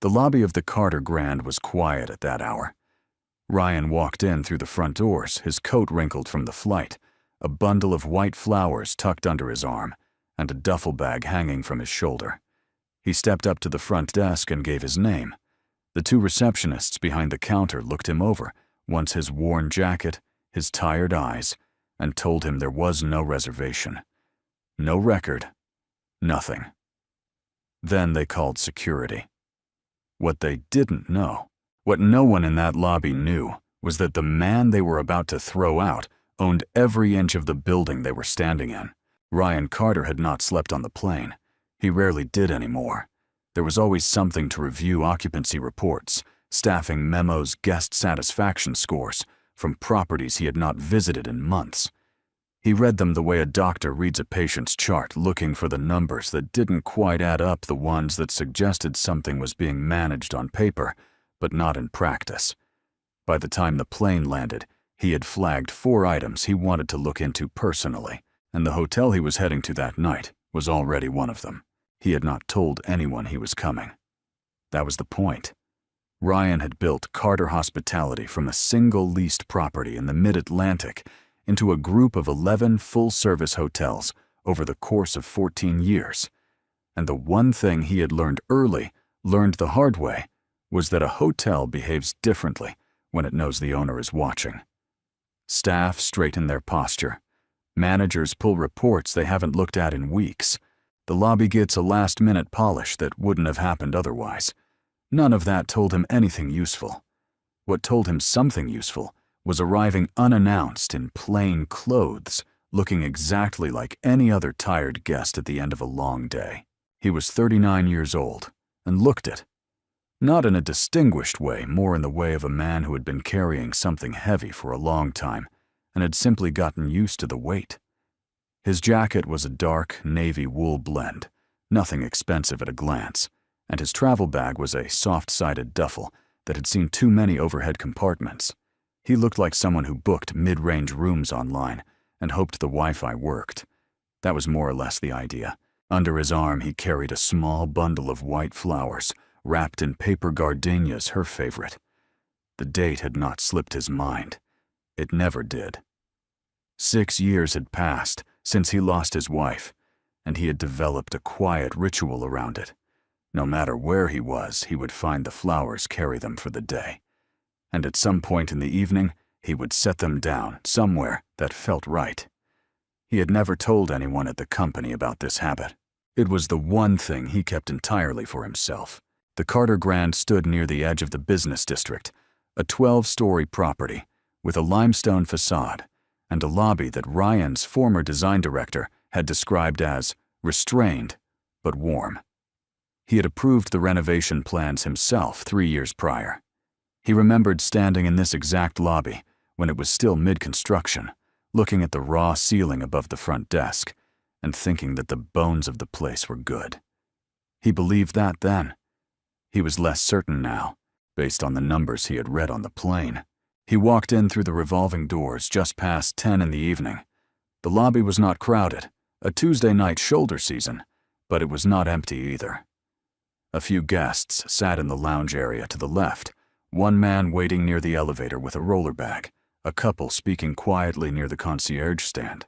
The lobby of the Carter Grand was quiet at that hour. Ryan walked in through the front doors, his coat wrinkled from the flight, a bundle of white flowers tucked under his arm, and a duffel bag hanging from his shoulder. He stepped up to the front desk and gave his name. The two receptionists behind the counter looked him over, once his worn jacket, his tired eyes, and told him there was no reservation. No record. Nothing. Then they called security. What they didn't know, what no one in that lobby knew, was that the man they were about to throw out owned every inch of the building they were standing in. Ryan Carter had not slept on the plane. He rarely did anymore. There was always something to review: occupancy reports, staffing memos, guest satisfaction scores from properties he had not visited in months. He read them the way a doctor reads a patient's chart, looking for the numbers that didn't quite add up, the ones that suggested something was being managed on paper, but not in practice. By the time the plane landed, he had flagged 4 items he wanted to look into personally, and the hotel he was heading to that night was already one of them. He had not told anyone he was coming. That was the point. Ryan had built Carter Hospitality from a single leased property in the mid-Atlantic into a group of 11 full-service hotels over the course of 14 years. And the one thing he had learned early, learned the hard way, was that a hotel behaves differently when it knows the owner is watching. Staff straighten their posture. Managers pull reports they haven't looked at in weeks. The lobby gets a last-minute polish that wouldn't have happened otherwise. None of that told him anything useful. What told him something useful was arriving unannounced in plain clothes, looking exactly like any other tired guest at the end of a long day. He was 39 years old, and looked it. Not in a distinguished way, more in the way of a man who had been carrying something heavy for a long time, and had simply gotten used to the weight. His jacket was a dark navy wool blend, nothing expensive at a glance, and his travel bag was a soft-sided duffel that had seen too many overhead compartments. He looked like someone who booked mid-range rooms online and hoped the Wi-Fi worked. That was more or less the idea. Under his arm, he carried a small bundle of white flowers, wrapped in paper gardenias, her favorite. The date had not slipped his mind. It never did. 6 years had passed since he lost his wife, and he had developed a quiet ritual around it. No matter where he was, he would find the flowers, carry them for the day. And at some point in the evening, he would set them down somewhere that felt right. He had never told anyone at the company about this habit. It was the one thing he kept entirely for himself. The Carter Grand stood near the edge of the business district, a 12-story property with a limestone facade and a lobby that Ryan's former design director had described as restrained but warm. He had approved the renovation plans himself 3 years prior. He remembered standing in this exact lobby when it was still mid-construction, looking at the raw ceiling above the front desk and thinking that the bones of the place were good. He believed that then. He was less certain now, based on the numbers he had read on the plane. He walked in through the revolving doors just past 10 in the evening. The lobby was not crowded, a Tuesday night shoulder season, but it was not empty either. A few guests sat in the lounge area to the left, one man waiting near the elevator with a roller bag, a couple speaking quietly near the concierge stand.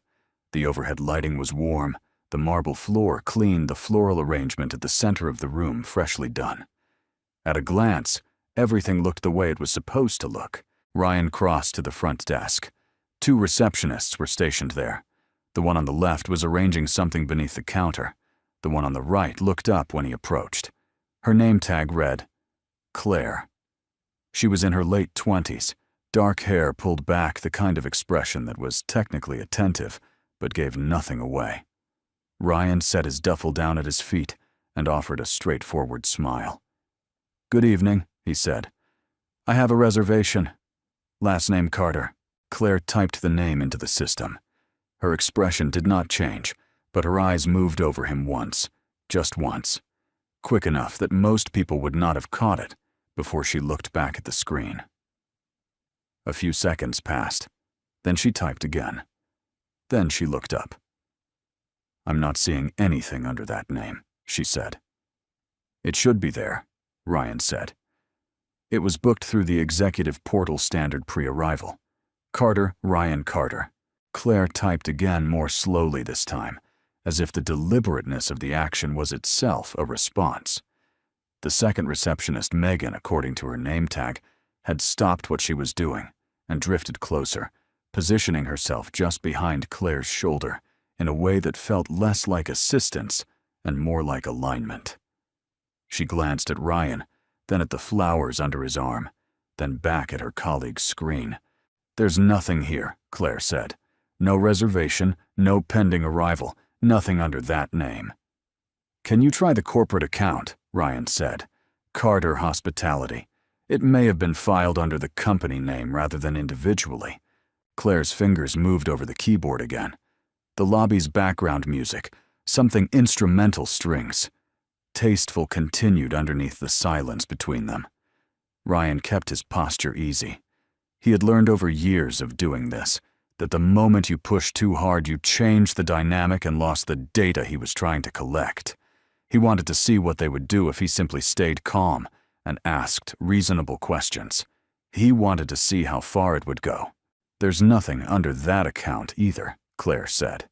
The overhead lighting was warm, the marble floor clean, the floral arrangement at the center of the room freshly done. At a glance, everything looked the way it was supposed to look. Ryan crossed to the front desk. 2 receptionists were stationed there. The one on the left was arranging something beneath the counter. The one on the right looked up when he approached. Her name tag read, Claire. She was in her late 20s, dark hair pulled back, the kind of expression that was technically attentive, but gave nothing away. Ryan set his duffel down at his feet and offered a straightforward smile. "Good evening," he said. "I have a reservation. Last name Carter." Claire typed the name into the system. Her expression did not change, but her eyes moved over him once, just once, quick enough that most people would not have caught it before she looked back at the screen. A few seconds passed. Then she typed again. Then she looked up. "I'm not seeing anything under that name," she said. "It should be there. Ryan said. It was booked through the executive portal standard pre-arrival. Carter, Ryan Carter. Claire typed again more slowly this time, as if the deliberateness of the action was itself a response. The second receptionist, Megan, according to her name tag, had stopped what she was doing and drifted closer, positioning herself just behind Claire's shoulder in a way that felt less like assistance and more like alignment. She glanced at Ryan, then at the flowers under his arm, then back at her colleague's screen. "There's nothing here," Claire said. "No reservation, no pending arrival, nothing under that name." "Can you try the corporate account?" Ryan said. "Carter Hospitality. It may have been filed under the company name rather than individually." Claire's fingers moved over the keyboard again. The lobby's background music, something instrumental strings. Tasteful continued underneath the silence between them. Ryan kept his posture easy. He had learned over years of doing this, that the moment you pushed too hard, you changed the dynamic and lost the data he was trying to collect. He wanted to see what they would do if he simply stayed calm and asked reasonable questions. He wanted to see how far it would go. "There's nothing under that account either," Claire said.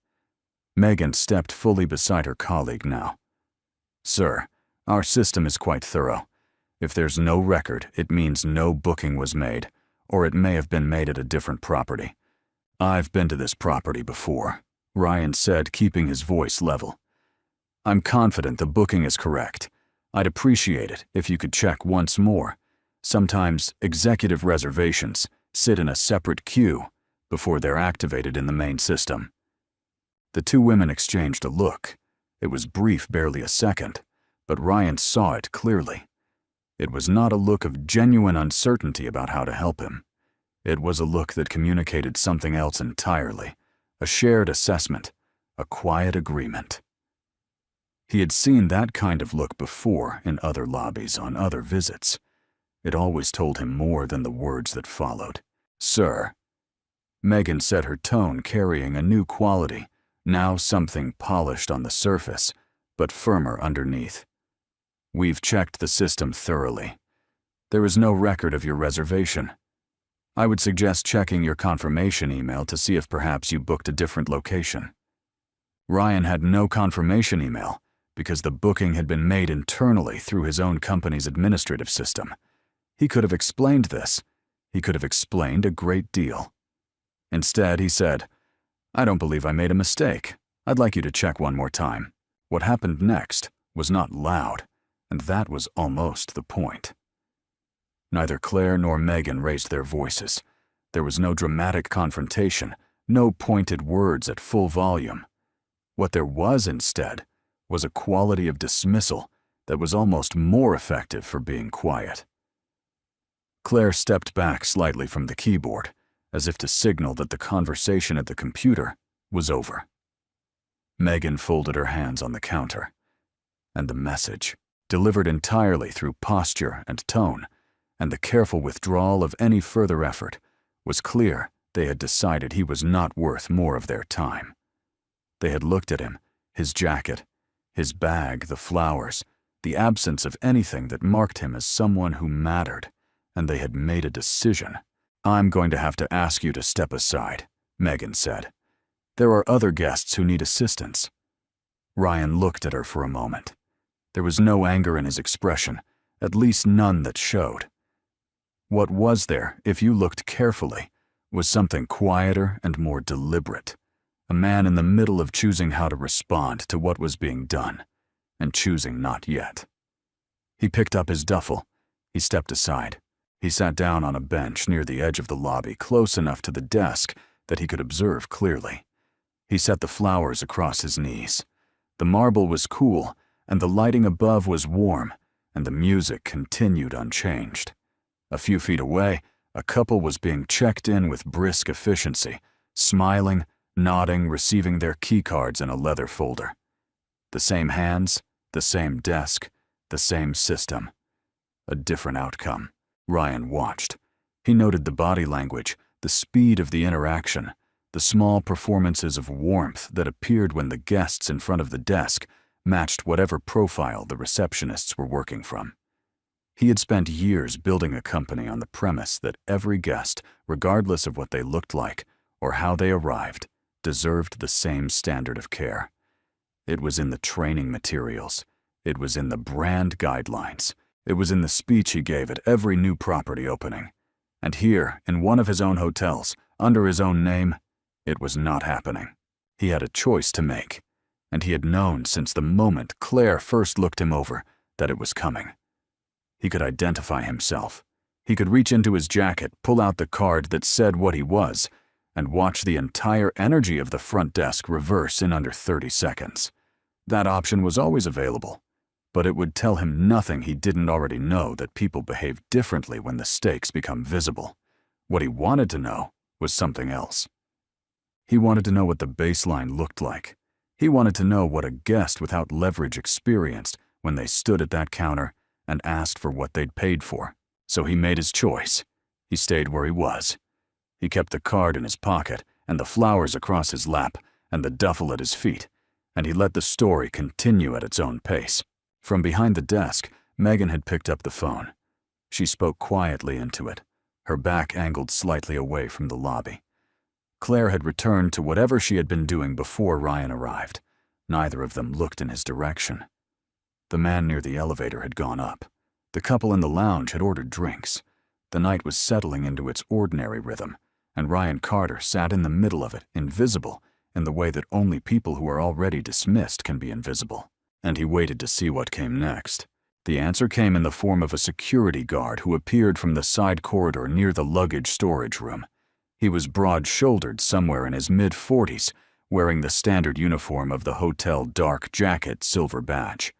Megan stepped fully beside her colleague now. "Sir, our system is quite thorough. If there's no record, it means no booking was made, or it may have been made at a different property. I've been to this property before," Ryan said, keeping his voice level. "I'm confident the booking is correct. I'd appreciate it if you could check once more. Sometimes executive reservations sit in a separate queue before they're activated in the main system." The two women exchanged a look. It was brief, barely a second, but Ryan saw it clearly. It was not a look of genuine uncertainty about how to help him. It was a look that communicated something else entirely, a shared assessment, a quiet agreement. He had seen that kind of look before in other lobbies on other visits. It always told him more than the words that followed. "Sir." Megan said, her tone carrying a new quality, now something polished on the surface, but firmer underneath. "We've checked the system thoroughly. There is no record of your reservation. I would suggest checking your confirmation email to see if perhaps you booked a different location." Ryan had no confirmation email because the booking had been made internally through his own company's administrative system. He could have explained this. He could have explained a great deal. Instead, he said, "I don't believe I made a mistake. I'd like you to check one more time." What happened next was not loud, and that was almost the point. Neither Claire nor Megan raised their voices. There was no dramatic confrontation, no pointed words at full volume. What there was instead was a quality of dismissal that was almost more effective for being quiet. Claire stepped back slightly from the keyboard, as if to signal that the conversation at the computer was over. Megan folded her hands on the counter, and the message, delivered entirely through posture and tone, and the careful withdrawal of any further effort, was clear. They had decided he was not worth more of their time. They had looked at him, his jacket, his bag, the flowers, the absence of anything that marked him as someone who mattered, and they had made a decision. "I'm going to have to ask you to step aside," Megan said. "There are other guests who need assistance." Ryan looked at her for a moment. There was no anger in his expression, at least none that showed. What was there, if you looked carefully, was something quieter and more deliberate. A man in the middle of choosing how to respond to what was being done, and choosing not yet. He picked up his duffel. He stepped aside. He sat down on a bench near the edge of the lobby, close enough to the desk that he could observe clearly. He set the flowers across his knees. The marble was cool, and the lighting above was warm, and the music continued unchanged. A few feet away, a couple was being checked in with brisk efficiency, smiling, nodding, receiving their keycards in a leather folder. The same hands, the same desk, the same system. A different outcome. Ryan watched. He noted the body language, the speed of the interaction, the small performances of warmth that appeared when the guests in front of the desk matched whatever profile the receptionists were working from. He had spent years building a company on the premise that every guest, regardless of what they looked like or how they arrived, deserved the same standard of care. It was in the training materials. It was in the brand guidelines. It was in the speech he gave at every new property opening. And here, in one of his own hotels, under his own name, it was not happening. He had a choice to make, and he had known since the moment Claire first looked him over that it was coming. He could identify himself. He could reach into his jacket, pull out the card that said what he was, and watch the entire energy of the front desk reverse in under 30 seconds. That option was always available, but it would tell him nothing he didn't already know, that people behave differently when the stakes become visible. What he wanted to know was something else. He wanted to know what the baseline looked like. He wanted to know what a guest without leverage experienced when they stood at that counter and asked for what they'd paid for. So he made his choice. He stayed where he was. He kept the card in his pocket and the flowers across his lap and the duffel at his feet, and he let the story continue at its own pace. From behind the desk, Megan had picked up the phone. She spoke quietly into it, her back angled slightly away from the lobby. Claire had returned to whatever she had been doing before Ryan arrived. Neither of them looked in his direction. The man near the elevator had gone up. The couple in the lounge had ordered drinks. The night was settling into its ordinary rhythm, and Ryan Carter sat in the middle of it, invisible, in the way that only people who are already dismissed can be invisible. And he waited to see what came next. The answer came in the form of a security guard who appeared from the side corridor near the luggage storage room. He was broad-shouldered, somewhere in his mid-40s, wearing the standard uniform of the hotel dark jacket, silver badge.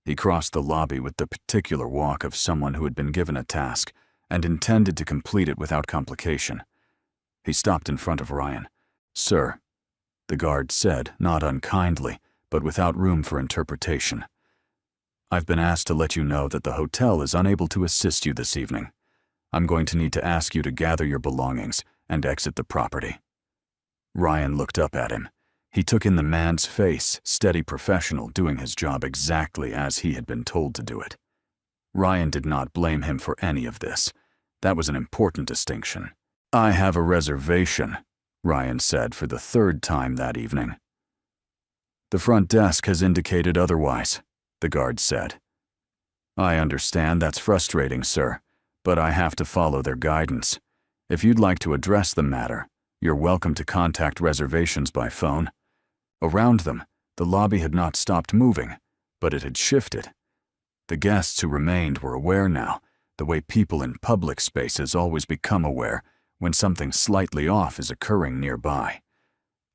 He crossed the lobby with the particular walk of someone who had been given a task and intended to complete it without complication. He stopped in front of Ryan. "Sir," the guard said, not unkindly, but without room for interpretation. "I've been asked to let you know that the hotel is unable to assist you this evening. I'm going to need to ask you to gather your belongings and exit the property." Ryan looked up at him. He took in the man's face, steady professional, doing his job exactly as he had been told to do it. Ryan did not blame him for any of this. That was an important distinction. "I have a reservation," Ryan said for the third time that evening. "The front desk has indicated otherwise," the guard said. "I understand that's frustrating, sir, but I have to follow their guidance. If you'd like to address the matter, you're welcome to contact reservations by phone." Around them, the lobby had not stopped moving, but it had shifted. The guests who remained were aware now, the way people in public spaces always become aware when something slightly off is occurring nearby.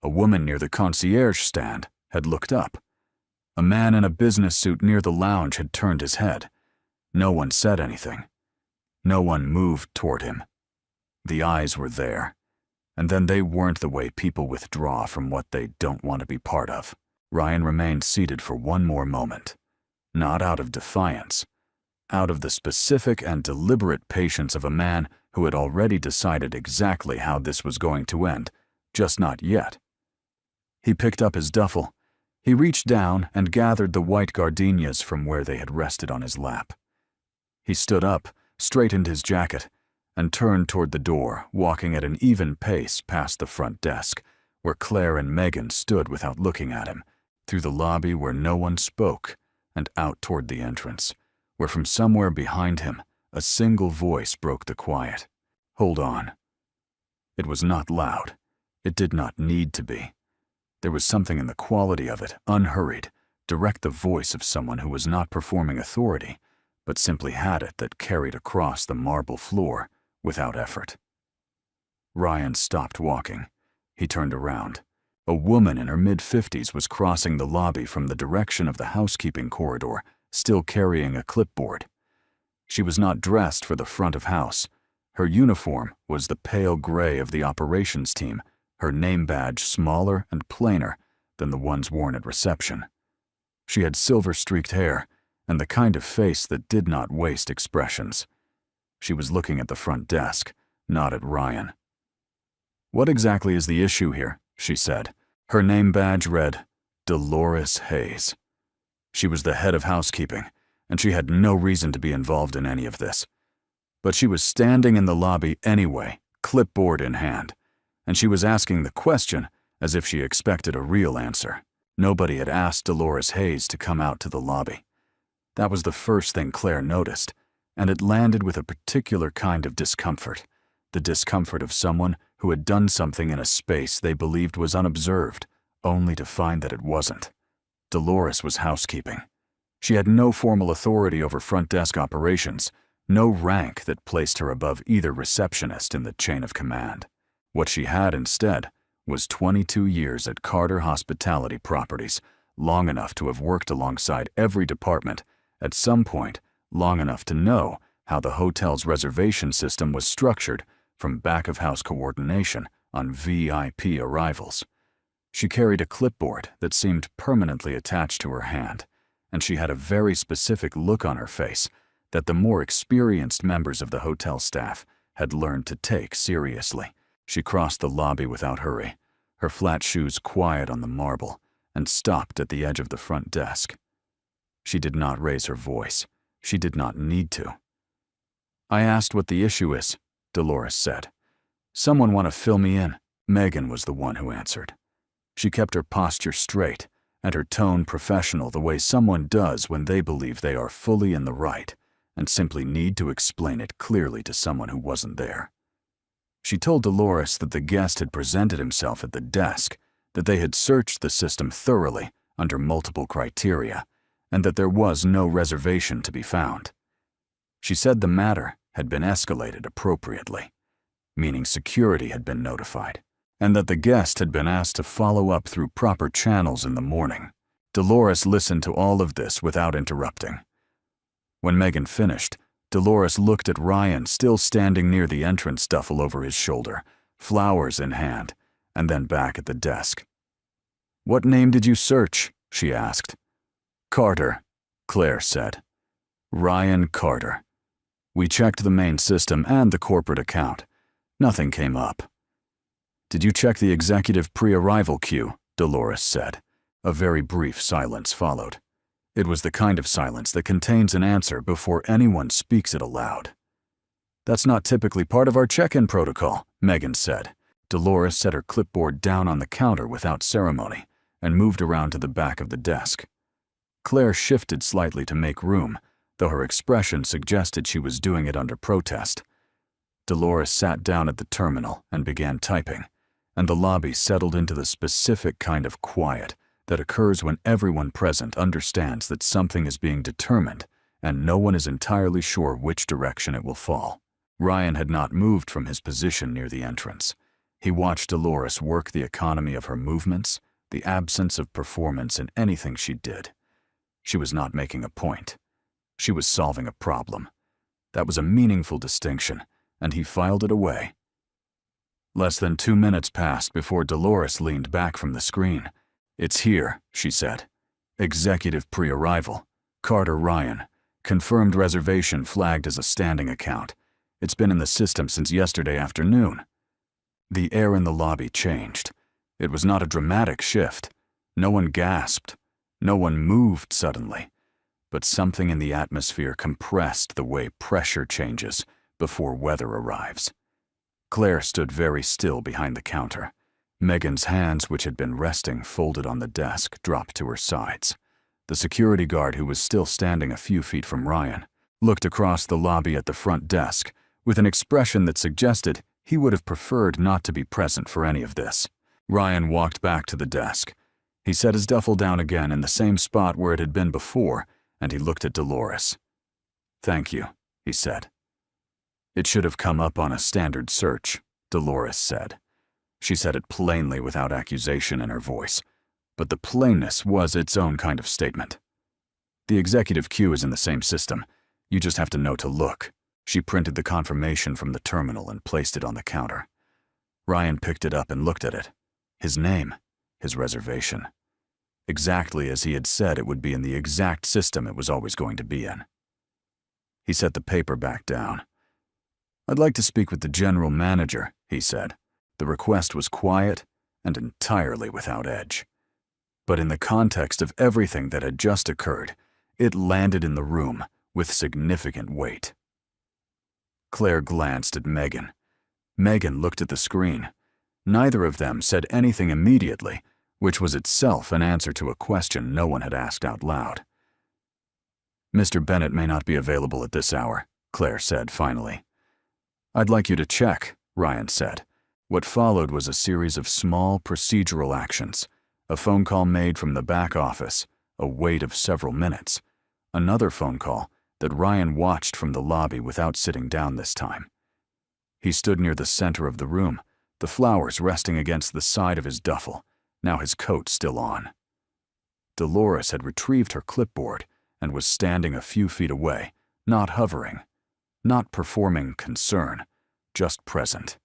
A woman near the concierge stand had looked up. A man in a business suit near the lounge had turned his head. No one said anything. No one moved toward him. The eyes were there. And then they weren't the way people withdraw from what they don't want to be part of. Ryan remained seated for one more moment. Not out of defiance. Out of the specific and deliberate patience of a man who had already decided exactly how this was going to end, just not yet. He picked up his duffel. He reached down and gathered the white gardenias from where they had rested on his lap. He stood up, straightened his jacket, and turned toward the door, walking at an even pace past the front desk, where Claire and Megan stood without looking at him, through the lobby where no one spoke, and out toward the entrance, where from somewhere behind him, a single voice broke the quiet. "Hold on." It was not loud. It did not need to be. There was something in the quality of it, unhurried, direct, the voice of someone who was not performing authority, but simply had it, that carried across the marble floor without effort. Ryan stopped walking. He turned around. A woman in her mid-50s was crossing the lobby from the direction of the housekeeping corridor, still carrying a clipboard. She was not dressed for the front of house. Her uniform was the pale gray of the operations team, her name badge smaller and plainer than the ones worn at reception. She had silver-streaked hair and the kind of face that did not waste expressions. She was looking at the front desk, not at Ryan. "What exactly is the issue here?" she said. Her name badge read, Dolores Hayes. She was the head of housekeeping, and she had no reason to be involved in any of this. But she was standing in the lobby anyway, clipboard in hand, and she was asking the question as if she expected a real answer. Nobody had asked Dolores Hayes to come out to the lobby. That was the first thing Claire noticed, and it landed with a particular kind of discomfort, the discomfort of someone who had done something in a space they believed was unobserved, only to find that it wasn't. Dolores was housekeeping. She had no formal authority over front desk operations, no rank that placed her above either receptionist in the chain of command. What she had instead was 22 years at Carter Hospitality Properties, long enough to have worked alongside every department, at some point long enough to know how the hotel's reservation system was structured from back-of-house coordination on VIP arrivals. She carried a clipboard that seemed permanently attached to her hand, and she had a very specific look on her face that the more experienced members of the hotel staff had learned to take seriously. She crossed the lobby without hurry, her flat shoes quiet on the marble, and stopped at the edge of the front desk. She did not raise her voice. She did not need to. "I asked what the issue is," Dolores said. "Someone want to fill me in?" Megan was the one who answered. She kept her posture straight and her tone professional, the way someone does when they believe they are fully in the right and simply need to explain it clearly to someone who wasn't there. She told Dolores that the guest had presented himself at the desk, that they had searched the system thoroughly under multiple criteria, and that there was no reservation to be found. She said the matter had been escalated appropriately, meaning security had been notified, and that the guest had been asked to follow up through proper channels in the morning. Dolores listened to all of this without interrupting. When Megan finished, Dolores looked at Ryan still standing near the entrance duffel over his shoulder, flowers in hand, and then back at the desk. "What name did you search?" she asked. "Carter," Claire said. "Ryan Carter. We checked the main system and the corporate account. Nothing came up." "Did you check the executive pre-arrival queue?" Dolores said. A very brief silence followed. It was the kind of silence that contains an answer before anyone speaks it aloud. "That's not typically part of our check-in protocol," Megan said. Dolores set her clipboard down on the counter without ceremony and moved around to the back of the desk. Claire shifted slightly to make room, though her expression suggested she was doing it under protest. Dolores sat down at the terminal and began typing, and the lobby settled into the specific kind of quiet that occurs when everyone present understands that something is being determined and no one is entirely sure which direction it will fall. Ryan had not moved from his position near the entrance. He watched Dolores work the economy of her movements, the absence of performance in anything she did. She was not making a point. She was solving a problem. That was a meaningful distinction, and he filed it away. Less than 2 minutes passed before Dolores leaned back from the screen. "It's here," she said. "Executive pre-arrival. Carter Ryan. Confirmed reservation flagged as a standing account. It's been in the system since yesterday afternoon." The air in the lobby changed. It was not a dramatic shift. No one gasped. No one moved suddenly. But something in the atmosphere compressed the way pressure changes before weather arrives. Claire stood very still behind the counter. Megan's hands, which had been resting folded on the desk, dropped to her sides. The security guard, who was still standing a few feet from Ryan, looked across the lobby at the front desk with an expression that suggested he would have preferred not to be present for any of this. Ryan walked back to the desk. He set his duffel down again in the same spot where it had been before, and he looked at Dolores. "Thank you," he said. "It should have come up on a standard search," Dolores said. She said it plainly without accusation in her voice, but the plainness was its own kind of statement. "The executive queue is in the same system. You just have to know to look." She printed the confirmation from the terminal and placed it on the counter. Ryan picked it up and looked at it. His name, his reservation. Exactly as he had said it would be in the exact system it was always going to be in. He set the paper back down. "I'd like to speak with the general manager," he said. The request was quiet and entirely without edge. But in the context of everything that had just occurred, It landed in the room with significant weight. Claire glanced at Megan. Megan looked at the screen. Neither of them said anything immediately, which was itself an answer to a question no one had asked out loud. "Mr. Bennett may not be available at this hour," Claire said finally. "I'd like you to check," Ryan said. What followed was a series of small procedural actions. A phone call made from the back office, a wait of several minutes. Another phone call that Ryan watched from the lobby without sitting down this time. He stood near the center of the room, the flowers resting against the side of his duffel, now his coat still on. Dolores had retrieved her clipboard and was standing a few feet away, not hovering, not performing concern, just present.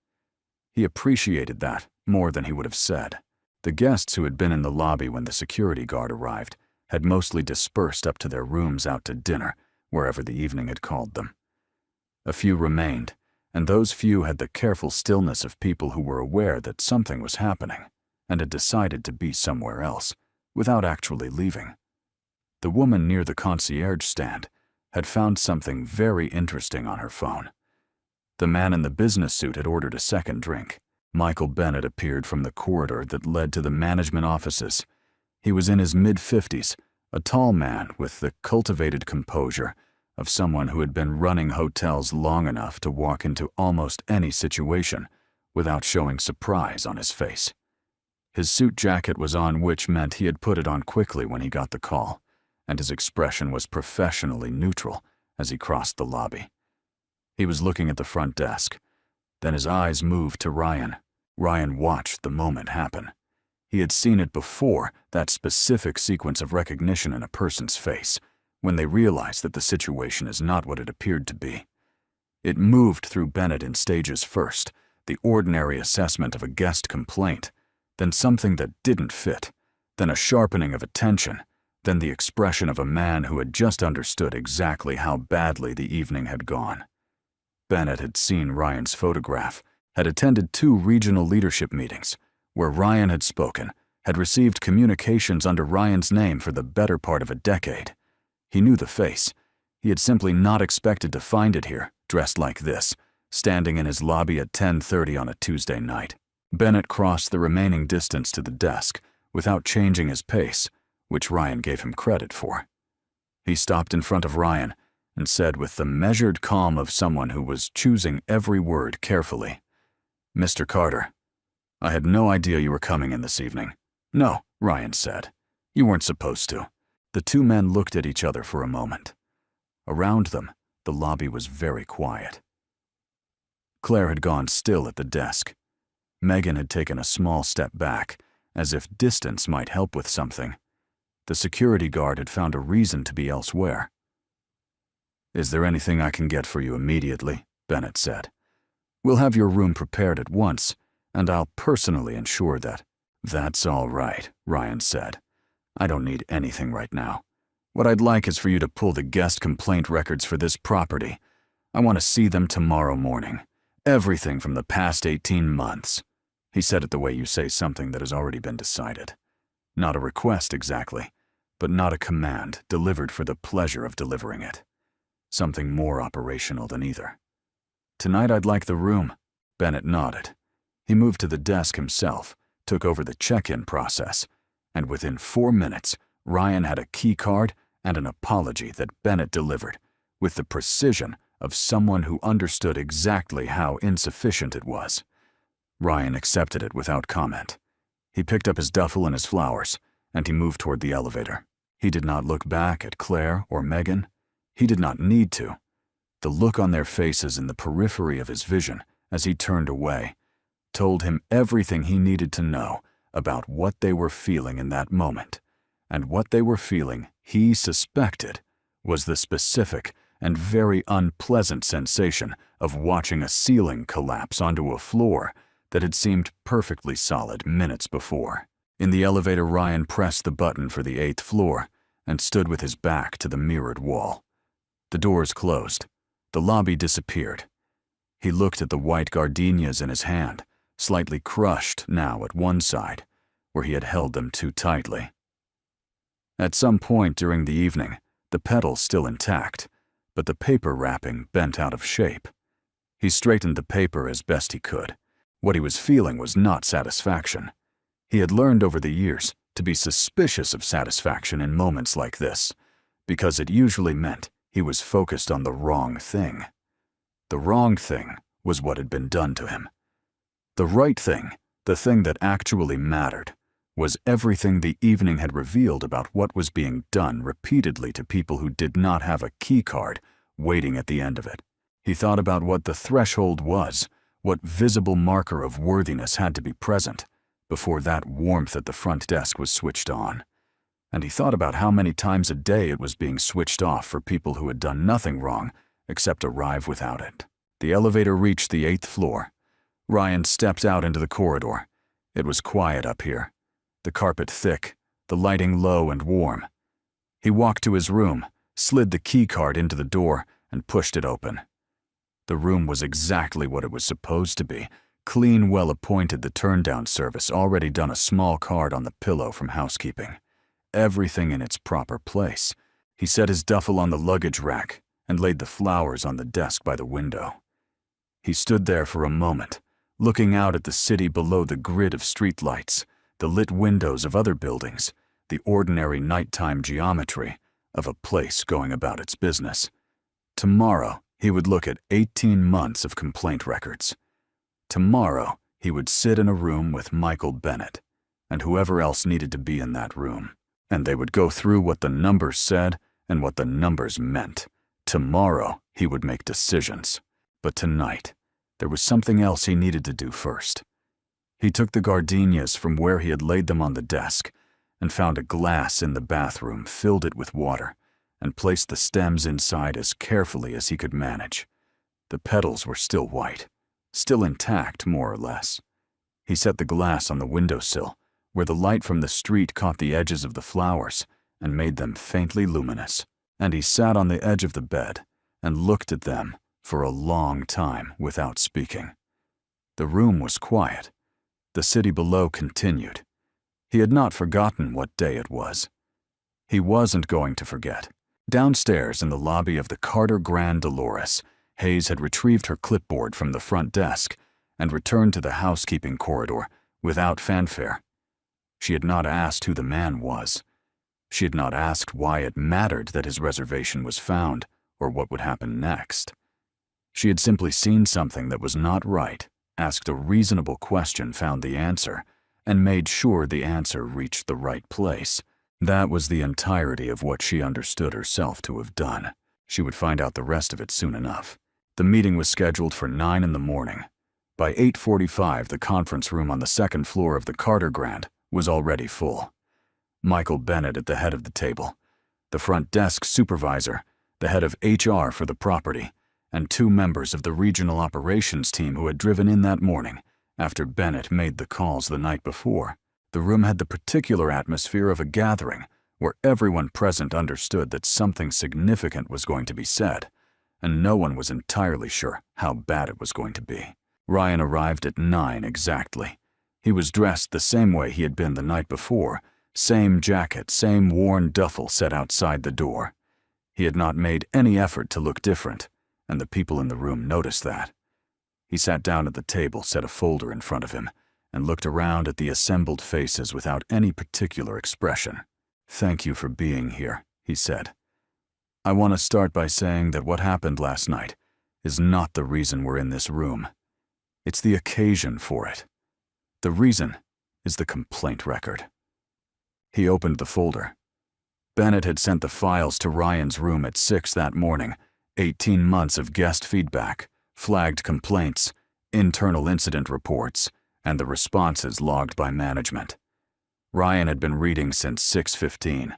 He appreciated that more than he would have said. The guests who had been in the lobby when the security guard arrived had mostly dispersed up to their rooms out to dinner, wherever the evening had called them. A few remained, and those few had the careful stillness of people who were aware that something was happening and had decided to be somewhere else, without actually leaving. The woman near the concierge stand had found something very interesting on her phone. The man in the business suit had ordered a second drink. Michael Bennett appeared from the corridor that led to the management offices. He was in his mid-50s, a tall man with the cultivated composure of someone who had been running hotels long enough to walk into almost any situation without showing surprise on his face. His suit jacket was on, which meant he had put it on quickly when he got the call, and his expression was professionally neutral as he crossed the lobby. He was looking at the front desk. Then his eyes moved to Ryan. Ryan watched the moment happen. He had seen it before, that specific sequence of recognition in a person's face, when they realize that the situation is not what it appeared to be. It moved through Bennett in stages first, the ordinary assessment of a guest complaint, then something that didn't fit, then a sharpening of attention, then the expression of a man who had just understood exactly how badly the evening had gone. Bennett had seen Ryan's photograph, had attended 2 regional leadership meetings, where Ryan had spoken, had received communications under Ryan's name for the better part of a decade. He knew the face. He had simply not expected to find it here, dressed like this, standing in his lobby at 10:30 on a Tuesday night. Bennett crossed the remaining distance to the desk without changing his pace, which Ryan gave him credit for. He stopped in front of Ryan and said with the measured calm of someone who was choosing every word carefully, "Mr. Carter, I had no idea you were coming in this evening." "No," Ryan said. "You weren't supposed to." The 2 men looked at each other for a moment. Around them, the lobby was very quiet. Claire had gone still at the desk. Megan had taken a small step back, as if distance might help with something. The security guard had found a reason to be elsewhere. "Is there anything I can get for you immediately?" Bennett said. "We'll have your room prepared at once, and I'll personally ensure that." "That's all right," Ryan said. "I don't need anything right now. What I'd like is for you to pull the guest complaint records for this property. I want to see them tomorrow morning. Everything from the past 18 months. He said it the way you say something that has already been decided. Not a request exactly, but not a command delivered for the pleasure of delivering it. Something more operational than either. Tonight I'd like the room." Bennett nodded. He moved to the desk himself, took over the check-in process, and within 4 minutes, Ryan had a key card and an apology that Bennett delivered, with the precision of someone who understood exactly how insufficient it was. Ryan accepted it without comment. He picked up his duffel and his flowers, and he moved toward the elevator. He did not look back at Claire or Megan. He did not need to. The look on their faces in the periphery of his vision as he turned away told him everything he needed to know about what they were feeling in that moment, and what they were feeling, he suspected, was the specific and very unpleasant sensation of watching a ceiling collapse onto a floor that had seemed perfectly solid minutes before. In the elevator, Ryan pressed the button for the 8th floor and stood with his back to the mirrored wall. The doors closed. The lobby disappeared. He looked at the white gardenias in his hand, slightly crushed now at one side, where he had held them too tightly. At some point during the evening, the petals still intact, but the paper wrapping bent out of shape. He straightened the paper as best he could. What he was feeling was not satisfaction. He had learned over the years to be suspicious of satisfaction in moments like this, because it usually meant he was focused on the wrong thing. The wrong thing was what had been done to him. The right thing, the thing that actually mattered, was everything the evening had revealed about what was being done repeatedly to people who did not have a key card waiting at the end of it. He thought about what the threshold was, what visible marker of worthiness had to be present before that warmth at the front desk was switched on. And he thought about how many times a day it was being switched off for people who had done nothing wrong except arrive without it. The elevator reached the 8th floor. Ryan stepped out into the corridor. It was quiet up here, the carpet thick, the lighting low and warm. He walked to his room, slid the key card into the door, and pushed it open. The room was exactly what it was supposed to be. Clean, well-appointed, the turn-down service already done a small card on the pillow from housekeeping. Everything in its proper place. He set his duffel on the luggage rack and laid the flowers on the desk by the window. He stood there for a moment, looking out at the city below the grid of streetlights, the lit windows of other buildings, the ordinary nighttime geometry of a place going about its business. Tomorrow, he would look at 18 months of complaint records. Tomorrow, he would sit in a room with Michael Bennett and whoever else needed to be in that room, and they would go through what the numbers said and what the numbers meant. Tomorrow, he would make decisions. But tonight, there was something else he needed to do first. He took the gardenias from where he had laid them on the desk and found a glass in the bathroom, filled it with water, and placed the stems inside as carefully as he could manage. The petals were still white, still intact more or less. He set the glass on the windowsill, where the light from the street caught the edges of the flowers and made them faintly luminous. And he sat on the edge of the bed and looked at them for a long time without speaking. The room was quiet. The city below continued. He had not forgotten what day it was. He wasn't going to forget. Downstairs in the lobby of the Carter Grand Dolores, Hayes had retrieved her clipboard from the front desk and returned to the housekeeping corridor without fanfare. She had not asked who the man was. She had not asked why it mattered that his reservation was found or what would happen next. She had simply seen something that was not right, asked a reasonable question, found the answer, and made sure the answer reached the right place. That was the entirety of what she understood herself to have done. She would find out the rest of it soon enough. The meeting was scheduled for 9 in the morning. By 8:45, the conference room on the 2nd floor of the Carter Grand was already full. Michael Bennett at the head of the table, the front desk supervisor, the head of HR for the property, and 2 members of the regional operations team who had driven in that morning after Bennett made the calls the night before. The room had the particular atmosphere of a gathering where everyone present understood that something significant was going to be said, and no one was entirely sure how bad it was going to be. Ryan arrived at 9 exactly. He was dressed the same way he had been the night before, same jacket, same worn duffel set outside the door. He had not made any effort to look different, and the people in the room noticed that. He sat down at the table, set a folder in front of him, and looked around at the assembled faces without any particular expression. "Thank you for being here," he said. "I want to start by saying that what happened last night is not the reason we're in this room. It's the occasion for it. The reason is the complaint record." He opened the folder. Bennett had sent the files to Ryan's room at 6 that morning. 18 months of guest feedback, flagged complaints, internal incident reports, and the responses logged by management. Ryan had been reading since 6:15.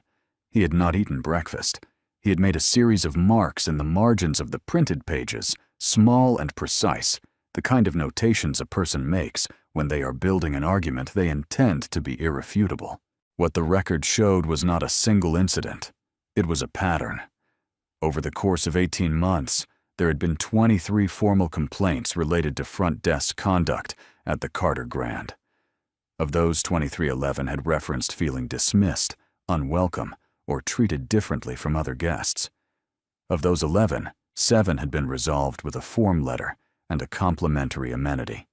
He had not eaten breakfast. He had made a series of marks in the margins of the printed pages, small and precise, the kind of notations a person makes when they are building an argument they intend to be irrefutable. What the record showed was not a single incident. It was a pattern. Over the course of 18 months, there had been 23 formal complaints related to front desk conduct at the Carter Grand. Of those, 23, 11 had referenced feeling dismissed, unwelcome, or treated differently from other guests. Of those 11, 7 had been resolved with a form letter and a complimentary amenity.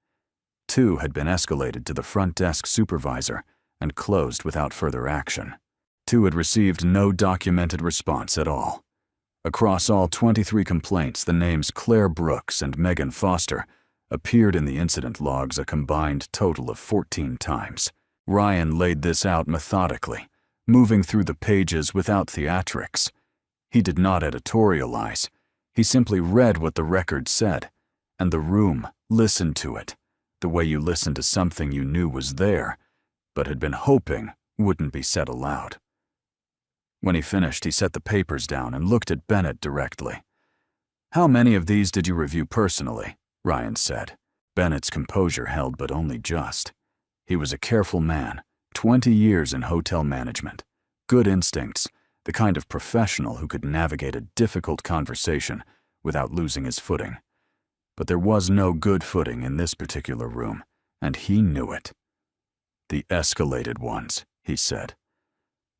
2 had been escalated to the front desk supervisor and closed without further action. 2 had received no documented response at all. Across all 23 complaints, the names Claire Brooks and Megan Foster appeared in the incident logs a combined total of 14 times. Ryan laid this out methodically, moving through the pages without theatrics. He did not editorialize. He simply read what the record said, and the room listened to it, the way you listen to something you knew was there, but had been hoping wouldn't be said aloud. When he finished, he set the papers down and looked at Bennett directly. "How many of these did you review personally?" Ryan said. Bennett's composure held, but only just. He was a careful man, 20 years in hotel management, good instincts, the kind of professional who could navigate a difficult conversation without losing his footing. But there was no good footing in this particular room, and he knew it. "The escalated ones," he said.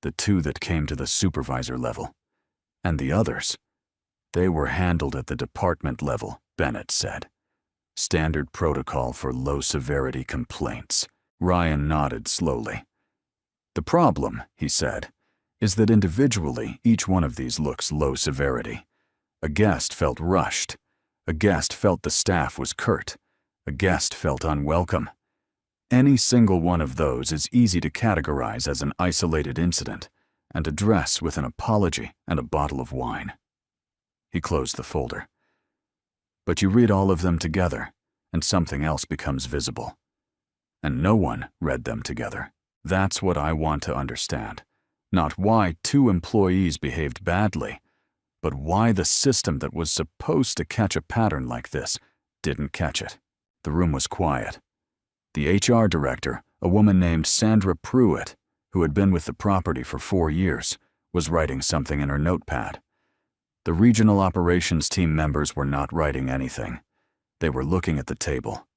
"The 2 that came to the supervisor level. And the others? They were handled at the department level," Bennett said. "Standard protocol for low-severity complaints." Ryan nodded slowly. "The problem," he said, "is that individually each one of these looks low severity. A guest felt rushed. A guest felt the staff was curt. A guest felt unwelcome. Any single one of those is easy to categorize as an isolated incident and address with an apology and a bottle of wine." He closed the folder. "But you read all of them together, and something else becomes visible. And no one read them together. That's what I want to understand. Not why 2 employees behaved badly, but why the system that was supposed to catch a pattern like this didn't catch it." The room was quiet. The HR director, a woman named Sandra Pruitt, who had been with the property for 4 years, was writing something in her notepad. The regional operations team members were not writing anything. They were looking at the table.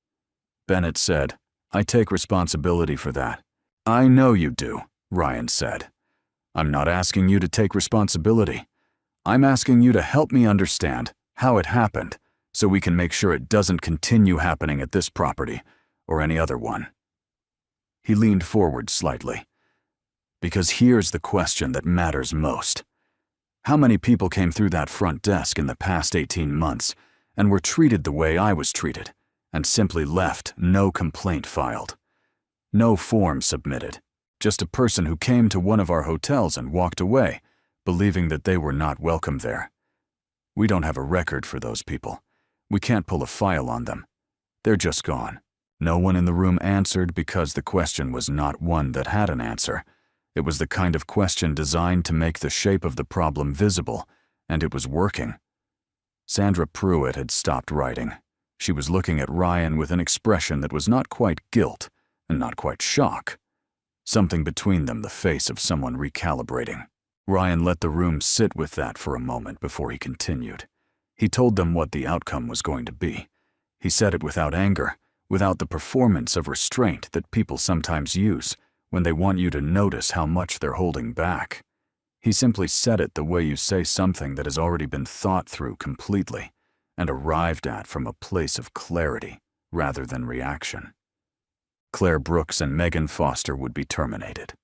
Bennett said, "I take responsibility for that." "I know you do," Ryan said. "I'm not asking you to take responsibility. I'm asking you to help me understand how it happened so we can make sure it doesn't continue happening at this property or any other one." He leaned forward slightly. "Because here's the question that matters most. How many people came through that front desk in the past 18 months and were treated the way I was treated and simply left no complaint filed? No form submitted. Just a person who came to one of our hotels and walked away, believing that they were not welcome there. We don't have a record for those people. We can't pull a file on them. They're just gone." No one in the room answered because the question was not one that had an answer. It was the kind of question designed to make the shape of the problem visible, and it was working. Sandra Pruitt had stopped writing. She was looking at Ryan with an expression that was not quite guilt and not quite shock. Something between them, the face of someone recalibrating. Ryan let the room sit with that for a moment before he continued. He told them what the outcome was going to be. He said it without anger, without the performance of restraint that people sometimes use when they want you to notice how much they're holding back. He simply said it the way you say something that has already been thought through completely and arrived at from a place of clarity rather than reaction. Claire Brooks and Megan Foster would be terminated.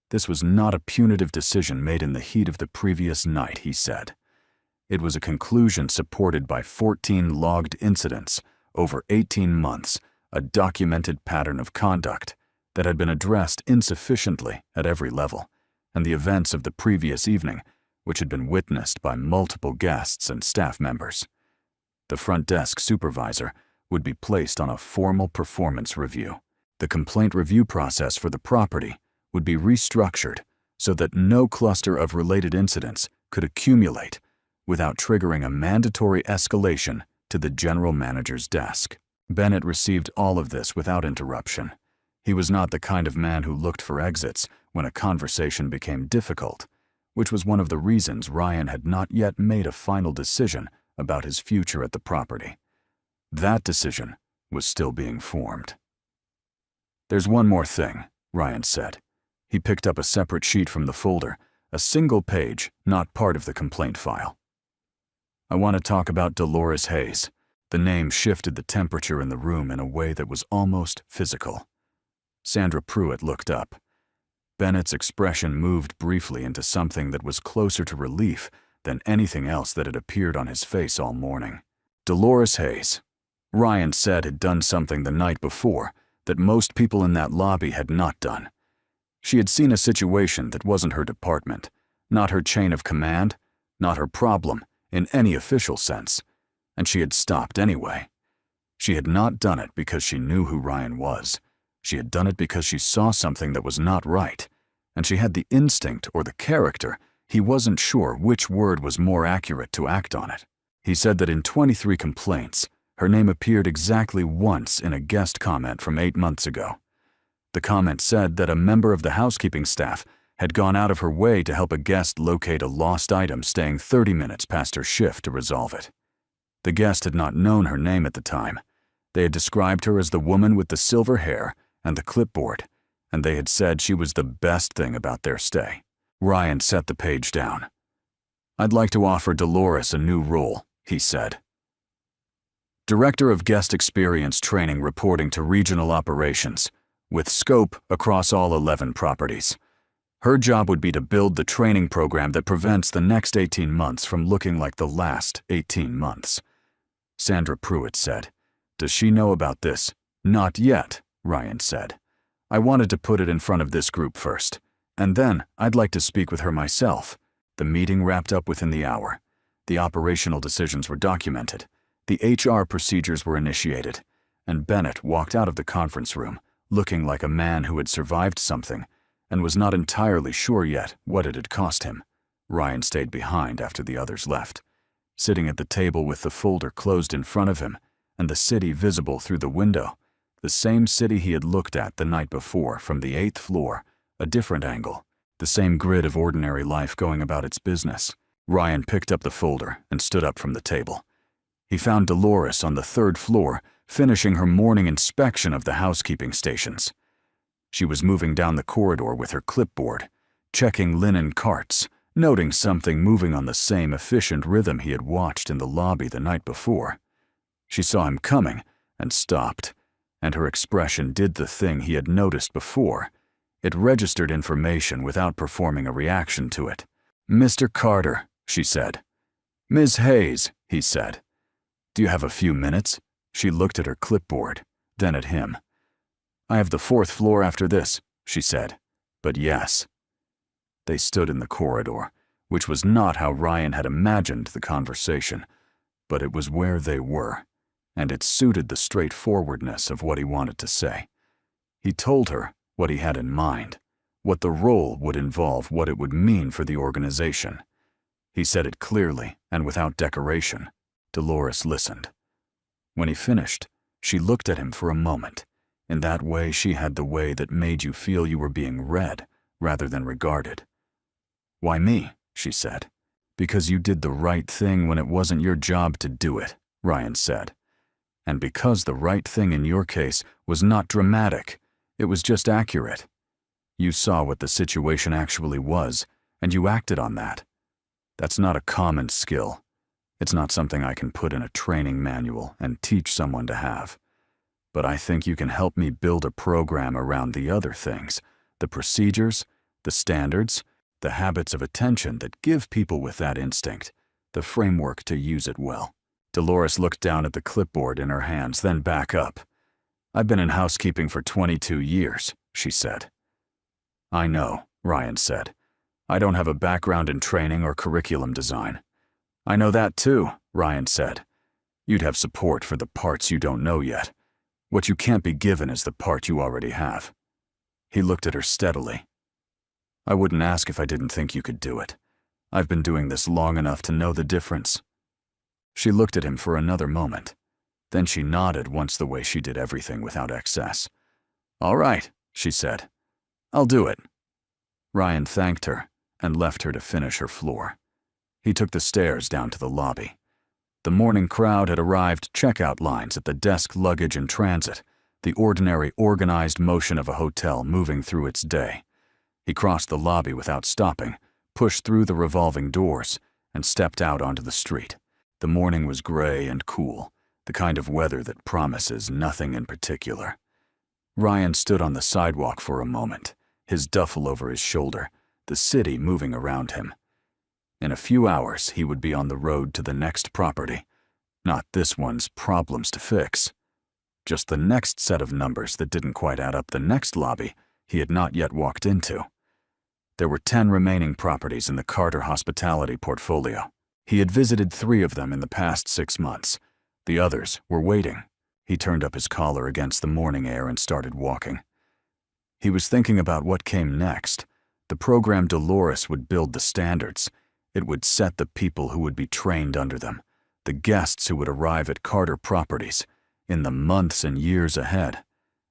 This was not a punitive decision made in the heat of the previous night, he said. It was a conclusion supported by 14 logged incidents over 18 months, a documented pattern of conduct that had been addressed insufficiently at every level, and the events of the previous evening, which had been witnessed by multiple guests and staff members. The front desk supervisor would be placed on a formal performance review. The complaint review process for the property would be restructured so that no cluster of related incidents could accumulate without triggering a mandatory escalation to the general manager's desk. Bennett received all of this without interruption. He was not the kind of man who looked for exits when a conversation became difficult, which was one of the reasons Ryan had not yet made a final decision about his future at the property. That decision was still being formed. "There's one more thing," Ryan said. He picked up a separate sheet from the folder, a single page, not part of the complaint file. "I want to talk about Dolores Hayes." The name shifted the temperature in the room in a way that was almost physical. Sandra Pruitt looked up. Bennett's expression moved briefly into something that was closer to relief than anything else that had appeared on his face all morning. Dolores Hayes, Ryan said, had done something the night before that most people in that lobby had not done. She had seen a situation that wasn't her department, not her chain of command, not her problem in any official sense, and she had stopped anyway. She had not done it because she knew who Ryan was. She had done it because she saw something that was not right, and she had the instinct or the character. He wasn't sure which word was more accurate to act on it. He said that in 23 complaints, her name appeared exactly once in a guest comment from 8 months ago. The comment said that a member of the housekeeping staff had gone out of her way to help a guest locate a lost item staying 30 minutes past her shift to resolve it. The guest had not known her name at the time. They had described her as the woman with the silver hair and the clipboard, and they had said she was the best thing about their stay. Ryan set the page down. "I'd like to offer Dolores a new role," he said. Director of Guest Experience Training reporting to Regional Operations, with scope across all 11 properties. Her job would be to build the training program that prevents the next 18 months from looking like the last 18 months. Sandra Pruitt said. "Does she know about this?" "Not yet," Ryan said. "I wanted to put it in front of this group first, and then I'd like to speak with her myself." The meeting wrapped up within the hour. The operational decisions were documented. The HR procedures were initiated, and Bennett walked out of the conference room, looking like a man who had survived something and was not entirely sure yet what it had cost him. Ryan stayed behind after the others left, sitting at the table with the folder closed in front of him and the city visible through the window, the same city he had looked at the night before from the 8th floor, a different angle, the same grid of ordinary life going about its business. Ryan picked up the folder and stood up from the table. He found Dolores on the 3rd floor, finishing her morning inspection of the housekeeping stations. She was moving down the corridor with her clipboard, checking linen carts, noting something moving on the same efficient rhythm he had watched in the lobby the night before. She saw him coming and stopped, and her expression did the thing he had noticed before. It registered information without performing a reaction to it. "Mr. Carter," she said. "Ms. Hayes," he said. "Do you have a few minutes?" She looked at her clipboard, then at him. "I have the 4th floor after this," she said. "But yes." They stood in the corridor, which was not how Ryan had imagined the conversation, but it was where they were, and it suited the straightforwardness of what he wanted to say. He told her what he had in mind, what the role would involve, what it would mean for the organization. He said it clearly and without decoration. Dolores listened. When he finished, she looked at him for a moment. In that way, she had the way that made you feel you were being read rather than regarded. "Why me?" she said. "Because you did the right thing when it wasn't your job to do it," Ryan said. "And because the right thing in your case was not dramatic, it was just accurate. You saw what the situation actually was, and you acted on that. That's not a common skill. It's not something I can put in a training manual and teach someone to have. But I think you can help me build a program around the other things, the procedures, the standards, the habits of attention that give people with that instinct the framework to use it well." Dolores looked down at the clipboard in her hands, then back up. "I've been in housekeeping for 22 years, she said. "I know," Ryan said. "I don't have a background in training or curriculum design." "I know that too," Ryan said. "You'd have support for the parts you don't know yet. What you can't be given is the part you already have." He looked at her steadily. "I wouldn't ask if I didn't think you could do it. I've been doing this long enough to know the difference." She looked at him for another moment. Then she nodded once the way she did everything without excess. "All right," she said. "I'll do it." Ryan thanked her and left her to finish her floor. He took the stairs down to the lobby. The morning crowd had arrived, checkout lines at the desk, luggage, and transit, the ordinary organized motion of a hotel moving through its day. He crossed the lobby without stopping, pushed through the revolving doors, and stepped out onto the street. The morning was gray and cool, the kind of weather that promises nothing in particular. Ryan stood on the sidewalk for a moment, his duffel over his shoulder, the city moving around him. In a few hours, he would be on the road to the next property. Not this one's problems to fix. Just the next set of numbers that didn't quite add up the next lobby he had not yet walked into. There were 10 remaining properties in the Carter Hospitality portfolio. He had visited 3 of them in the past 6 months. The others were waiting. He turned up his collar against the morning air and started walking. He was thinking about what came next. The program Dolores would build the standards. It would set the people who would be trained under them, the guests who would arrive at Carter Properties in the months and years ahead,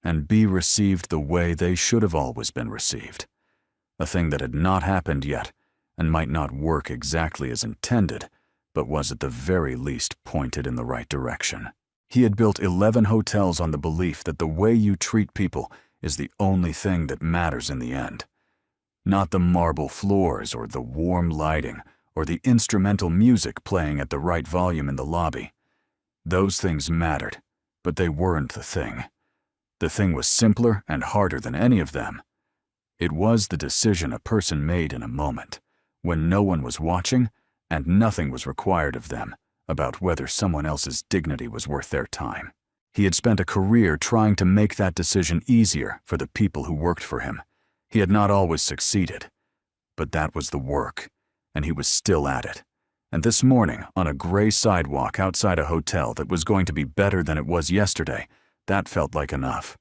and be received the way they should have always been received. A thing that had not happened yet, and might not work exactly as intended, but was at the very least pointed in the right direction. He had built 11 hotels on the belief that the way you treat people is the only thing that matters in the end. Not the marble floors or the warm lighting or the instrumental music playing at the right volume in the lobby. Those things mattered, but they weren't the thing. The thing was simpler and harder than any of them. It was the decision a person made in a moment, when no one was watching and nothing was required of them, about whether someone else's dignity was worth their time. He had spent a career trying to make that decision easier for the people who worked for him. He had not always succeeded, but that was the work, and he was still at it. And this morning, on a gray sidewalk outside a hotel that was going to be better than it was yesterday, that felt like enough.